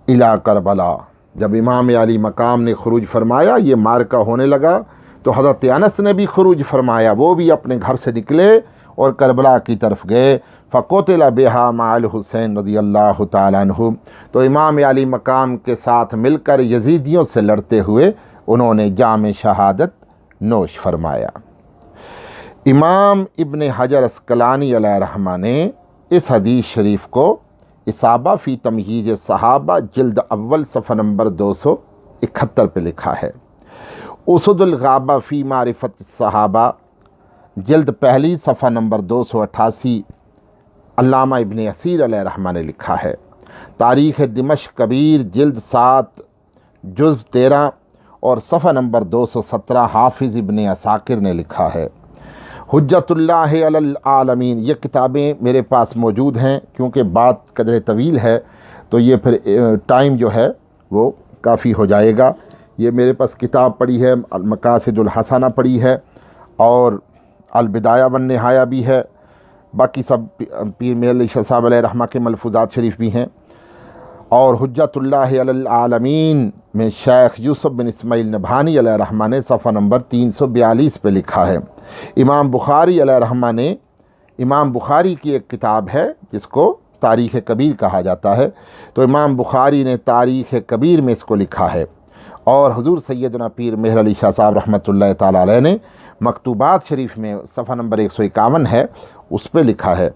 الی کربلا، جب امام علی مقام نے خروج فرمایا، یہ مارکہ ہونے لگا تو حضرت انس نے بھی خروج فرمایا، وہ بھی اپنے گھر سے نکلے اور کربلا کی طرف گئے۔ فقتل بها مع الحسین رضی اللہ تعالیٰ عنہ، تو امام علی مقام کے ساتھ مل کر یزیدیوں سے لڑتے ہوئے انہوں نے جام شہادت نوش فرمایا۔ امام ابن حجر عسقلانی علیہ رحمہ نے اس حدیث شریف کو اصابہ فی تمہیز صحابہ جلد اول صفحہ نمبر 271 پہ لکھا ہے۔ اسد الغابہ فی معرفت صحابہ جلد پہلی صفحہ نمبر 288 علامہ ابن اسیر علیہ رحمہ نے لکھا ہے۔ تاریخ دمشق کبیر جلد 7 جزء 13 اور صفحہ نمبر 217 حافظ ابن عساکر نے لکھا ہے۔ حجت اللہ علی العالمین، یہ کتابیں میرے پاس موجود ہیں، کیونکہ بات قدر طویل ہے تو یہ پھر ٹائم جو ہے وہ کافی ہو جائے گا۔ یہ میرے پاس کتاب پڑھی ہے، المقاصد الحسنہ پڑھی ہے اور البدایہ والنہایہ بھی ہے، باقی سب پیر میر علی شاہ صاحب علیہ رحمہ کے ملفوظات شریف بھی ہیں، اور حجت اللہ علی العالمین میں شیخ یوسف بن اسماعیل نبھانی علیہ رحمہ نے صفحہ نمبر 342 پہ لکھا ہے۔ امام بخاری علیہ رحمہ نے، امام بخاری کی ایک کتاب ہے جس کو تاریخ کبیر کہا جاتا ہے، تو امام بخاری نے تاریخ کبیر میں اس کو لکھا ہے، اور حضور سیدنا پیر مہر علی شاہ صاحب رحمۃ اللہ تعالیٰ علیہ نے مکتوبات شریف میں صفحہ نمبر 151 ہے اس پہ لکھا ہے،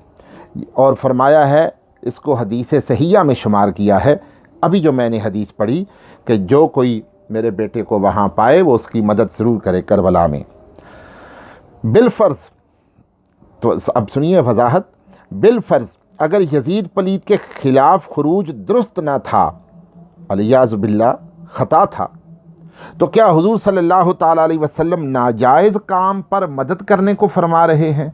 اور فرمایا ہے اس کو حدیث صحیحہ میں شمار کیا ہے۔ ابھی جو میں نے حدیث پڑھی کہ جو کوئی میرے بیٹے کو وہاں پائے وہ اس کی مدد ضرور کرے کربلا میں۔ بالفرض، تو اب سنیے وضاحت، بالفرض اگر یزید پلید کے خلاف خروج درست نہ تھا، الیاذ باللہ خطا تھا، تو کیا حضور صلی اللہ تعالیٰ علیہ وسلم ناجائز کام پر مدد کرنے کو فرما رہے ہیں،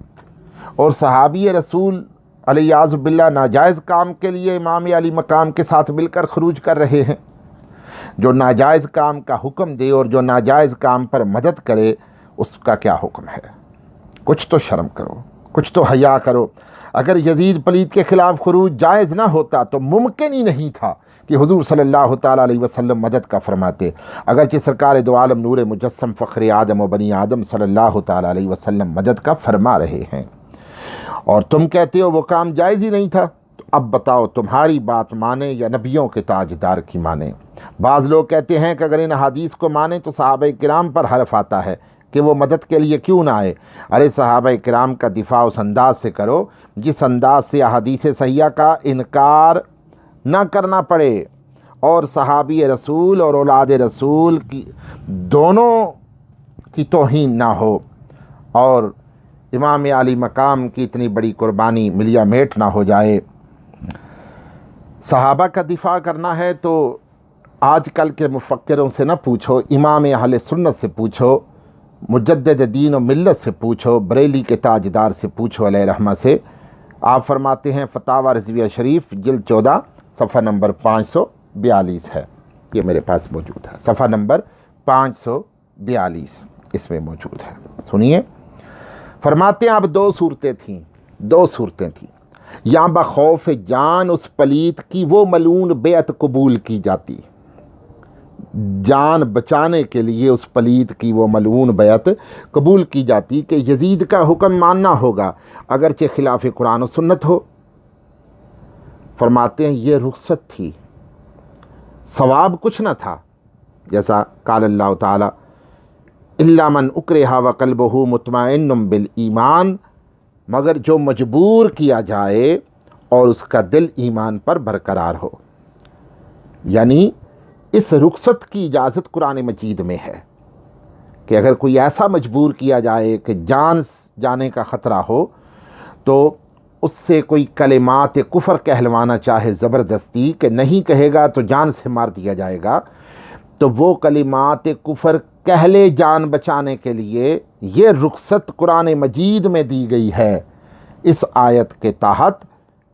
اور صحابی رسول الیاذ باللہ ناجائز کام کے لیے امام علی مقام کے ساتھ مل کر خروج کر رہے ہیں؟ جو ناجائز کام کا حکم دے اور جو ناجائز کام پر مدد کرے اس کا کیا حکم ہے؟ کچھ تو شرم کرو، کچھ تو حیا کرو۔ اگر یزید پلید کے خلاف خروج جائز نہ ہوتا تو ممکن ہی نہیں تھا کہ حضور صلی اللہ تعالیٰ علیہ وسلم مدد کا فرماتے، اگرچہ سرکار دو عالم نور مجسم فخر آدم و بنی آدم صلی اللہ تعالیٰ علیہ وسلم مدد کا فرما رہے ہیں، اور تم کہتے ہو وہ کام جائز ہی نہیں تھا۔ تو اب بتاؤ تمہاری بات مانیں یا نبیوں کے تاجدار کی مانیں؟ بعض لوگ کہتے ہیں کہ اگر ان حدیث کو مانیں تو صحابہ کرام پر حرف آتا ہے، کہ وہ مدد کے لیے کیوں نہ آئے؟ ارے صحابہ کرام کا دفاع اس انداز سے کرو جس انداز سے احادیث صحیحہ کا انکار نہ کرنا پڑے، اور صحابی رسول اور اولاد رسول کی دونوں کی توہین نہ ہو، اور امام علی مقام کی اتنی بڑی قربانی ملیا میٹ نہ ہو جائے۔ صحابہ کا دفاع کرنا ہے تو آج کل کے مفکروں سے نہ پوچھو، امام اہل سنت سے پوچھو، مجدد دین و ملت سے پوچھو، بریلی کے تاجدار سے پوچھو علیہ رحمہ سے۔ آپ فرماتے ہیں فتاوی رضویہ شریف جلد 14 صفحہ نمبر 542 ہے، یہ میرے پاس موجود ہے، صفحہ نمبر 542 اس میں موجود ہے۔ سنیے، فرماتے ہیں اب دو صورتیں تھیں، یا بخوف جان اس پلیت کی وہ ملعون بیعت قبول کی جاتی، جان بچانے کے لیے اس پلیت کی وہ ملعون بیعت قبول کی جاتی کہ یزید کا حکم ماننا ہوگا اگرچہ خلاف قرآن و سنت ہو۔ فرماتے ہیں یہ رخصت تھی، ثواب کچھ نہ تھا، جیسا قال اللہ تعالی الا من اکرہ وقلبہ مطمئن بالایمان، مگر جو مجبور کیا جائے اور اس کا دل ایمان پر برقرار ہو۔ یعنی اس رخصت کی اجازت قرآن مجید میں ہے کہ اگر کوئی ایسا مجبور کیا جائے کہ جان جانے کا خطرہ ہو تو اس سے کوئی کلمات کفر کہلوانا چاہے زبردستی کہ نہیں کہے گا تو جان سے مار دیا جائے گا، تو وہ کلمات کفر کہلے جان بچانے کے لیے یہ رخصت قرآن مجید میں دی گئی ہے اس آیت کے تحت،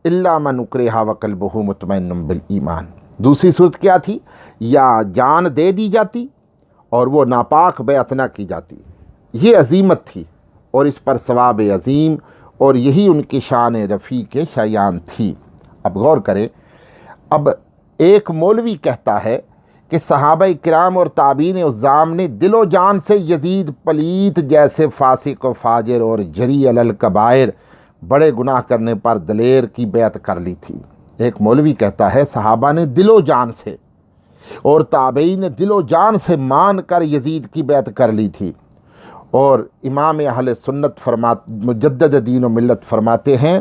الا من اکرہ وقلبہ مطمئن بالایمان۔ دوسری صورت کیا تھی؟ یا جان دے دی جاتی اور وہ ناپاک بیعت نہ کی جاتی، یہ عظیمت تھی اور اس پر ثواب عظیم، اور یہی ان کی شان رفیع کے شایان تھی۔ اب غور کریں، اب ایک مولوی کہتا ہے کہ صحابہ کرام اور تابعین عظام نے دل و جان سے یزید پلیت جیسے فاسق و فاجر اور جری علی الکبائر بڑے گناہ کرنے پر دلیر کی بیعت کر لی تھی۔ ایک مولوی کہتا ہے صحابہ نے دل و جان سے اور تابعین نے دل و جان سے مان کر یزید کی بیعت کر لی تھی، اور امام اہل سنت مجدد دین و ملت فرماتے ہیں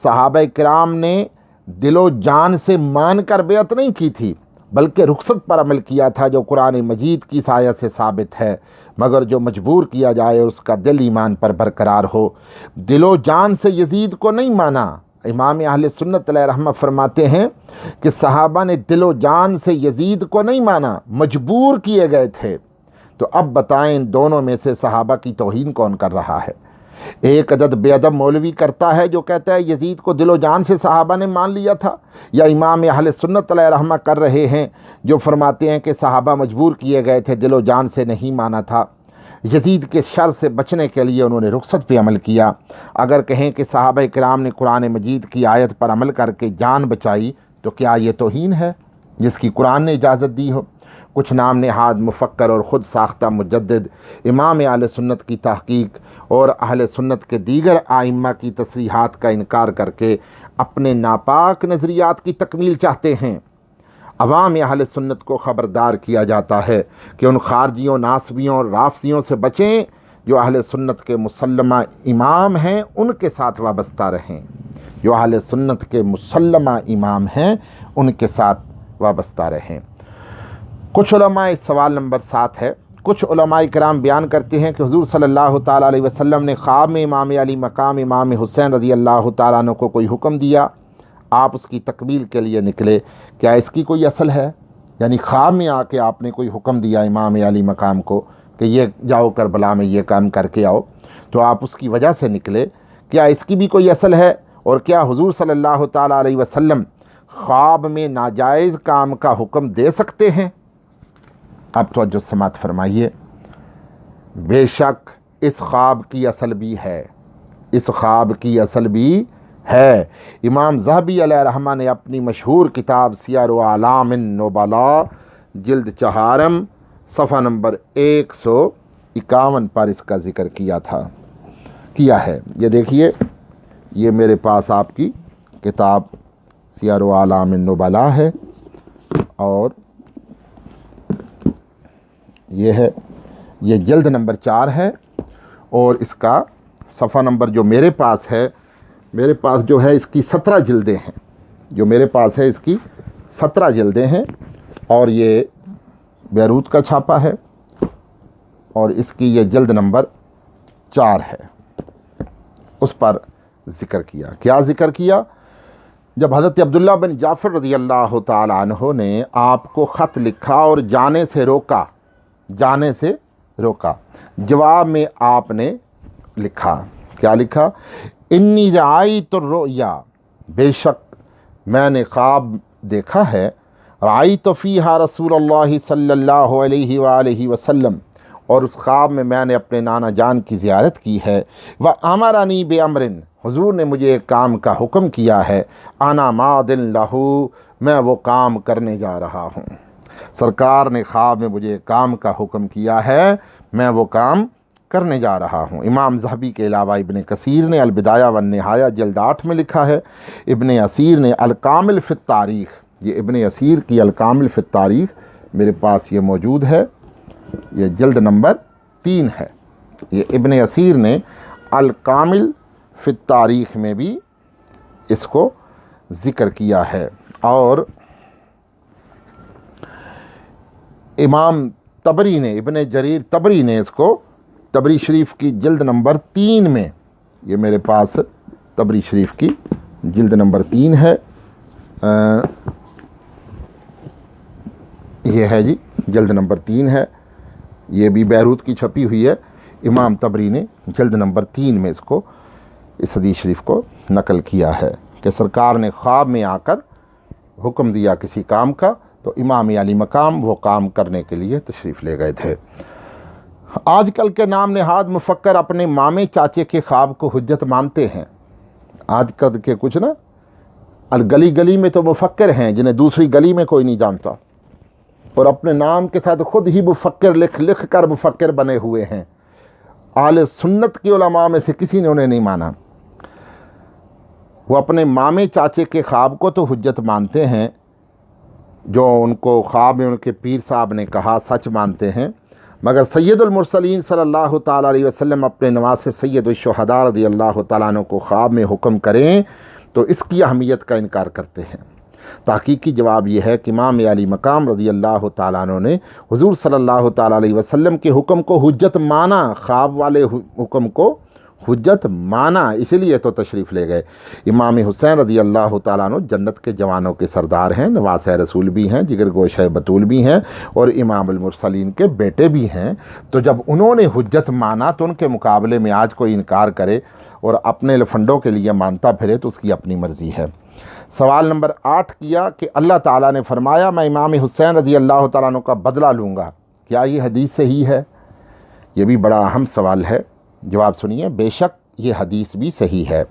صحابہ کرام نے دل و جان سے مان کر بیعت نہیں کی تھی بلکہ رخصت پر عمل کیا تھا جو قرآن مجید کی سایہ سے ثابت ہے، مگر جو مجبور کیا جائے اور اس کا دل ایمان پر برقرار ہو۔ دل و جان سے یزید کو نہیں مانا، امام اہل سنت علیہ رحمہ فرماتے ہیں کہ صحابہ نے دل و جان سے یزید کو نہیں مانا، مجبور کیے گئے تھے۔ تو اب بتائیں ان دونوں میں سے صحابہ کی توہین کون کر رہا ہے؟ ایک عدد بے ادب مولوی کرتا ہے جو کہتا ہے یزید کو دل و جان سے صحابہ نے مان لیا تھا، یا امام اہل سنت علیہ رحمہ کر رہے ہیں جو فرماتے ہیں کہ صحابہ مجبور کیے گئے تھے، دل و جان سے نہیں مانا تھا، یزید کے شر سے بچنے کے لیے انہوں نے رخصت پہ عمل کیا۔ اگر کہیں کہ صحابہ کرام نے قرآن مجید کی آیت پر عمل کر کے جان بچائی تو کیا یہ توہین ہے جس کی قرآن نے اجازت دی ہو؟ کچھ نام نہاد مفکر اور خود ساختہ مجدد امام اہل سنت کی تحقیق اور اہل سنت کے دیگر ائمہ کی تصریحات کا انکار کر کے اپنے ناپاک نظریات کی تکمیل چاہتے ہیں۔ عوام اہل سنت کو خبردار کیا جاتا ہے کہ ان خارجیوں، ناصبیوں اور رافضیوں سے بچیں جو اہل سنت کے مسلمہ امام ہیں، ان کے ساتھ وابستہ رہیں۔ جو اہل سنت کے مسلمہ امام ہیں ان کے ساتھ وابستہ رہیں۔ کچھ علماء، سوال نمبر 7 ہے، کچھ علماء کرام بیان کرتے ہیں کہ حضور صلی اللہ تعالیٰ علیہ وسلم نے خواب میں امام علی مقام امام حسین رضی اللہ تعالیٰ عنہ کو کوئی حکم دیا، آپ اس کی تکمیل کے لیے نکلے، کیا اس کی کوئی اصل ہے؟ یعنی خواب میں آ کے آپ نے کوئی حکم دیا امام علی مقام کو کہ یہ جاؤ کربلا میں یہ کام کر کے آؤ، تو آپ اس کی وجہ سے نکلے، کیا اس کی بھی کوئی اصل ہے؟ اور کیا حضور صلی اللہ تعالیٰ علیہ وسلم خواب میں ناجائز کام کا حکم دے سکتے ہیں؟ اب توجہ سماعت فرمائیے، بے شک اس خواب کی اصل بھی ہے، اس خواب کی اصل بھی ہے۔ امام ذہبی علیہ رحمہ نے اپنی مشہور کتاب سیر اعلام النبلاء جلد 4 صفحہ نمبر 151 پر اس کا ذکر کیا ہے۔ یہ دیکھیے، یہ میرے پاس آپ کی کتاب سیر اعلام النبلاء ہے اور یہ ہے یہ جلد نمبر 4 ہے، اور اس کا صفحہ نمبر جو میرے پاس ہے، میرے پاس جو ہے اس کی 17 جلدیں ہیں، جو میرے پاس ہے اس کی 17 جلدیں ہیں، اور یہ بیروت کا چھاپا ہے، اور اس کی یہ جلد نمبر 4 ہے۔ اس پر ذکر کیا، کیا ذکر کیا؟ جب حضرت عبداللہ بن جعفر رضی اللہ تعالی عنہ نے آپ کو خط لکھا اور جانے سے روکا، جواب میں آپ نے لکھا، کیا لکھا؟ انی رعایت الرؤیا، بے شک میں نے خواب دیکھا ہے، رعایت فیہا رسول اللہ صلی اللہ علیہ وآلہ وسلم، اور اس خواب میں نے اپنے نانا جان کی زیارت کی ہے، وَأَمَرَنِي بِأَمْرٍ، حضور نے مجھے ایک کام کا حکم کیا ہے، انا ماضٍ لَہُ، میں وہ کام کرنے جا رہا ہوں۔ سرکار نے خواب میں مجھے ایک کام کا حکم کیا ہے، میں وہ کام کرنے جا رہا ہوں۔ امام ذہبی کے علاوہ ابن کثیر نے البدایہ والنہایہ جلد 8 میں لکھا ہے، ابن اسیر نے الکامل فی التاریخ، یہ ابن اسیر کی الکامل فی التاریخ میرے پاس یہ موجود ہے، یہ جلد نمبر 3 ہے، یہ ابن اسیر نے الکامل فی التاریخ میں بھی اس کو ذکر کیا ہے، اور امام طبری نے، ابن جریر طبری نے اس کو طبری شریف کی جلد نمبر 3 میں، یہ میرے پاس طبری شریف کی جلد نمبر 3 ہے، یہ ہے جی جلد نمبر 3 ہے، یہ بھی بیروت کی چھپی ہوئی ہے، امام طبری نے جلد نمبر 3 میں اس حدیث شریف کو نقل کیا ہے کہ سرکار نے خواب میں آ کر حکم دیا کسی کام کا، تو امام علی مقام وہ کام کرنے کے لیے تشریف لے گئے تھے۔ آج کل کے نام نہاد مفکر اپنے مامے چاچے کے خواب کو حجت مانتے ہیں۔ آج کل کے کچھ نا گلی گلی میں تو مفکر ہیں جنہیں دوسری گلی میں کوئی نہیں جانتا، اور اپنے نام کے ساتھ خود ہی مفکر لکھ کر مفکر بنے ہوئے ہیں۔ اہل سنت کی علماء میں سے کسی نے انہیں نہیں مانا۔ وہ اپنے مامے چاچے کے خواب کو تو حجت مانتے ہیں، جو ان کو خواب میں ان کے پیر صاحب نے کہا سچ مانتے ہیں، مگر سید المرسلین صلی اللہ تعالیٰ علیہ وسلم اپنے نواسے سید الشہداء رضی اللہ تعالیٰ عنہ کو خواب میں حکم کریں تو اس کی اہمیت کا انکار کرتے ہیں۔ تحقیقی جواب یہ ہے کہ امام علی مقام رضی اللہ تعالیٰ عنہ نے حضور صلی اللہ تعالیٰ علیہ وسلم کے حکم کو حجت مانا، خواب والے حکم کو حجت مانا، اسی لیے تو تشریف لے گئے۔ امام حسین رضی اللہ تعالیٰ عنہ جنت کے جوانوں کے سردار ہیں، نواسہ رسول بھی ہیں، جگر گوشہ بطول بھی ہیں، اور امام المرسلین کے بیٹے بھی ہیں۔ تو جب انہوں نے حجت مانا تو ان کے مقابلے میں آج کوئی انکار کرے اور اپنے لفنڈوں کے لیے مانتا پھرے تو اس کی اپنی مرضی ہے۔ سوال نمبر 8 کیا کہ اللہ تعالیٰ نے فرمایا میں امام حسین رضی اللہ تعالیٰ عنہ کا بدلہ لوں گا، کیا یہ حدیث صحیح ہے؟ یہ بھی بڑا اہم سوال ہے، جواب سنیے۔ بے شک یہ حدیث بھی صحیح ہے۔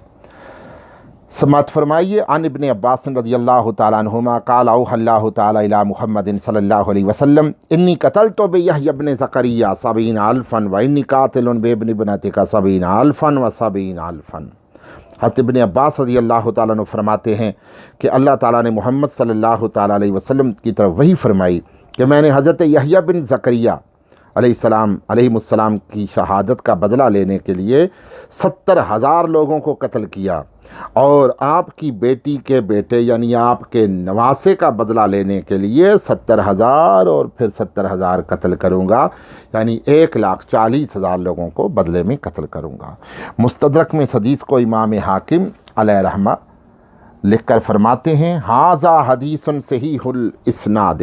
سماعت فرمائیے۔ عن ابن عباس رضی اللہ تعالیٰ عنہما قال اوحی اللہ تعالیٰ الی محمد صلی اللہ علیہ وسلم انی قتلت بیحیی بن زکریا 70,000 وانی قاتل بابن ابنتک 70,000 و70,000۔ حضرت ابن عباس رضی اللہ تعالیٰ عنہ فرماتے ہیں کہ اللہ تعالیٰ نے محمد صلی اللہ تعالیٰ علیہ وسلم کی طرف وحی فرمائی کہ میں نے حضرت یحییٰ بن زکریا علیہ السلام کی شہادت کا بدلہ لینے کے لیے 70,000 لوگوں کو قتل کیا، اور آپ کی بیٹی کے بیٹے یعنی آپ کے نواسے کا بدلہ لینے کے لیے 70,000 اور پھر 70,000 قتل کروں گا، یعنی 1,40,000 لوگوں کو بدلے میں قتل کروں گا۔ مستدرک میں اس حدیث کو امام حاکم علیہ رحمہ لکھ کر فرماتے ہیں ھذا حدیث صحیح الاسناد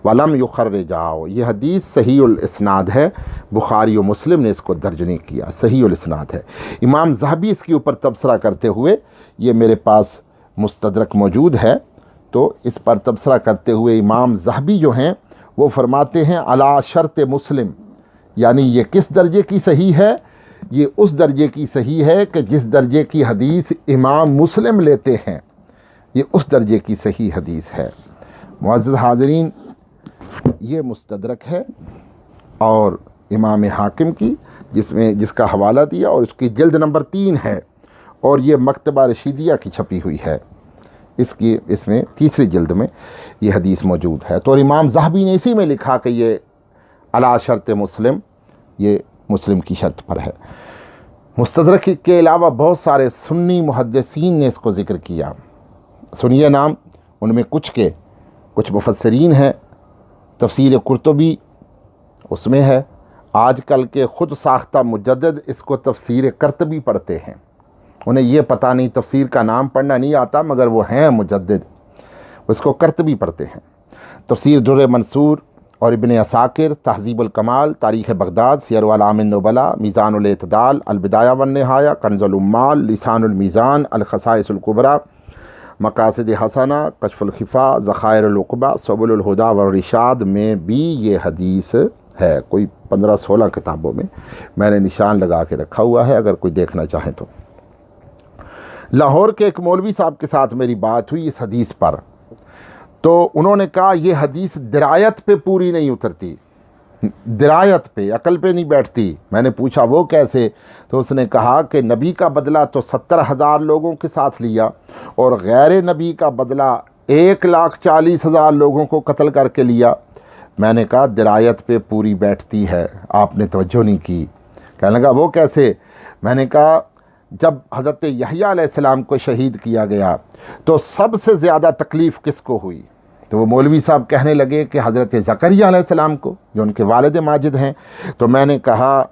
ولم یخرجہ، یہ حدیث صحیح الاسناد ہے، بخاری و مسلم نے اس کو درج نہیں کیا، صحیح الاسناد ہے۔ امام ذہبی اس کے اوپر تبصرہ کرتے ہوئے، یہ میرے پاس مستدرک موجود ہے، تو اس پر تبصرہ کرتے ہوئے امام ذہبی جو ہیں وہ فرماتے ہیں علی شرط مسلم، یعنی یہ کس درجے کی صحیح ہے؟ یہ اس درجے کی صحیح ہے کہ جس درجے کی حدیث امام مسلم لیتے ہیں، یہ اس درجے کی صحیح حدیث ہے۔ معزز حاضرین، یہ مستدرک ہے اور امام حاکم کی جس کا حوالہ دیا، اور اس کی جلد نمبر 3 ہے، اور یہ مکتبہ رشیدیہ کی چھپی ہوئی ہے، اس میں تیسری جلد میں یہ حدیث موجود ہے۔ تو امام ذہبی نے اسی میں لکھا کہ یہ علی شرط مسلم یہ مسلم کی شرط پر ہے۔ مستدرک کے علاوہ بہت سارے سنی محدثین نے اس کو ذکر کیا، سنیے نام، ان میں کچھ مفسرین ہیں۔ تفسیر قرطبی اس میں ہے، آج کل کے خود ساختہ مجدد اس کو تفسیر قرطبی پڑھتے ہیں، انہیں یہ پتہ نہیں، تفسیر کا نام پڑھنا نہیں آتا، مگر وہ ہیں مجدد، اس کو قرطبی پڑھتے ہیں۔ تفسیر در منصور اور ابن عساکر، تہذیب الکمال، تاریخ بغداد، سیر اعلام النبلاء، میزان الاعتدال، البدایہ والنہایہ، کنز العمال، لسان المیزان، الخصائص الکبریٰ، مقاصد حسنہ، کشف الخفا، ذخائر العقبہ، سبل الہدیٰ والرشاد میں بھی یہ حدیث ہے۔ کوئی 15-16 کتابوں میں نے نشان لگا کے رکھا ہوا ہے، اگر کوئی دیکھنا چاہیں تو۔ لاہور کے ایک مولوی صاحب کے ساتھ میری بات ہوئی اس حدیث پر، تو انہوں نے کہا یہ حدیث درایت پہ پوری نہیں اترتی، درایت پہ، عقل پہ نہیں بیٹھتی۔ میں نے پوچھا وہ کیسے؟ تو اس نے کہا کہ نبی کا بدلہ تو 70,000 لوگوں کے ساتھ لیا، اور غیر نبی کا بدلہ 1,40,000 لوگوں کو قتل کر کے لیا۔ میں نے کہا درایت پہ پوری بیٹھتی ہے، آپ نے توجہ نہیں کی۔ کہنے لگا وہ کیسے؟ میں نے کہا جب حضرت یحییٰ علیہ السلام کو شہید کیا گیا تو سب سے زیادہ تکلیف کس کو ہوئی؟ تو وہ مولوی صاحب کہنے لگے کہ حضرت زکریا علیہ السلام کو، جو ان کے والد ماجد ہیں۔ تو میں نے کہا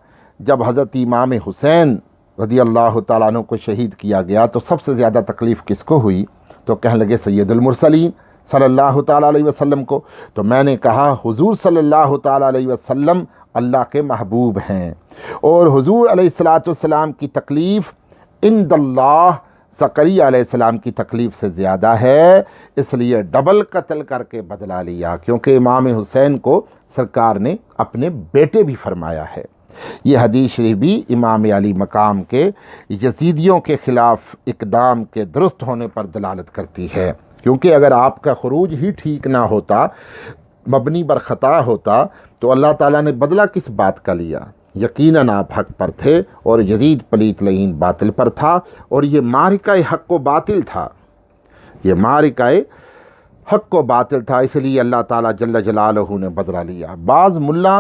جب حضرت امام حسین رضی اللہ تعالیٰ عنہ کو شہید کیا گیا تو سب سے زیادہ تکلیف کس کو ہوئی؟ تو کہنے لگے سید المرسلین صلی اللہ تعالیٰ علیہ وسلم کو۔ تو میں نے کہا حضور صلی اللہ تعالیٰ علیہ وسلم اللہ کے محبوب ہیں، اور حضور علیہ السلام کی تکلیف عند اللہ زکریا علیہ السلام کی تکلیف سے زیادہ ہے، اس لیے ڈبل قتل کر کے بدلہ لیا، کیونکہ امام حسین کو سرکار نے اپنے بیٹے بھی فرمایا ہے۔ یہ حدیث شریف بھی امام علی مقام کے یزیدیوں کے خلاف اقدام کے درست ہونے پر دلالت کرتی ہے، کیونکہ اگر آپ کا خروج ہی ٹھیک نہ ہوتا، مبنی بر خطا ہوتا، تو اللہ تعالیٰ نے بدلہ کس بات کا لیا؟ یقیناً آپ حق پر تھے، اور یزید پلیت لعین باطل پر تھا، اور یہ معرکہ حق و باطل تھا، یہ معرکہ حق و باطل تھا، اس لیے اللہ تعالیٰ جل جلالہ نے بدلہ لیا۔ بعض ملا